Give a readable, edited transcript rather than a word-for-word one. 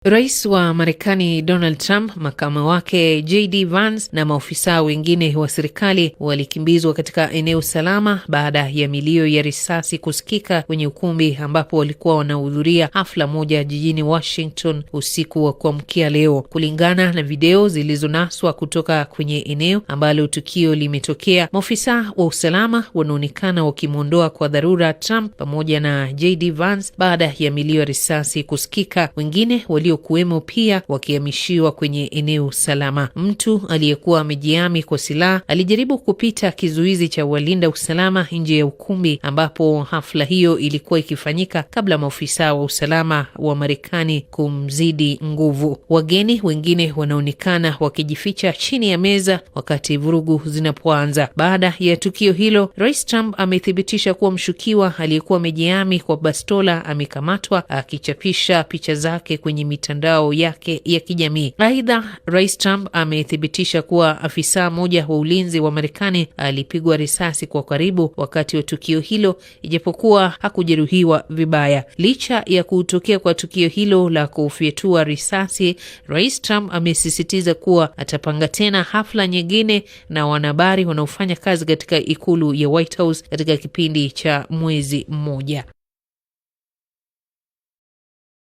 Rais wa Marekani Donald Trump, makamu wake JD Vance na maofisa wengine wa serikali walikimbizwa katika eneo salama baada ya milio ya risasi kusikika kwenye ukumbi ambapo walikuwa wanahudhuria hafla moja jijini Washington usiku wa kuamkia leo. Kulingana na video zilizonaswa kutoka kwenye eneo ambalo tukio limetokea, maofisa wa usalama wanaonekana wakimwondoa kwa dharura Trump pamoja na JD Vance baada ya milio ya risasi kusikika, wengine kuwemo pia wakihamishiwa kwenye eneo salama. Mtu aliyekuwa amejihami kwa silaha alijaribu kupita kizuizi cha walinda usalama nje ya ukumbi ambapo hafla hiyo ilikuwa ikifanyika kabla maofisa wa usalama wa Marekani kumzidi nguvu. Wageni wengine wanaonekana wakijificha chini ya meza wakati vurugu zinapoanza. Baada ya tukio hilo, Rais Trump amethibitisha kuwa mshukiwa aliyekuwa amejihami kwa bastola amekamatwa, akichapisha picha zake kwenye mitandao yake ya kijamii. Aidha, Rais Trump amethibitisha kuwa afisa mmoja wa ulinzi wa Marekani alipigwa risasi kwa karibu wakati wa tukio hilo, ijapokuwa hakujeruhiwa vibaya. Licha ya kutokea kwa tukio hilo la kufyatua risasi, Rais Trump amesisitiza kuwa atapanga tena hafla nyingine na wanahabari wanaofanya kazi katika ikulu ya White House katika kipindi cha mwezi mmoja.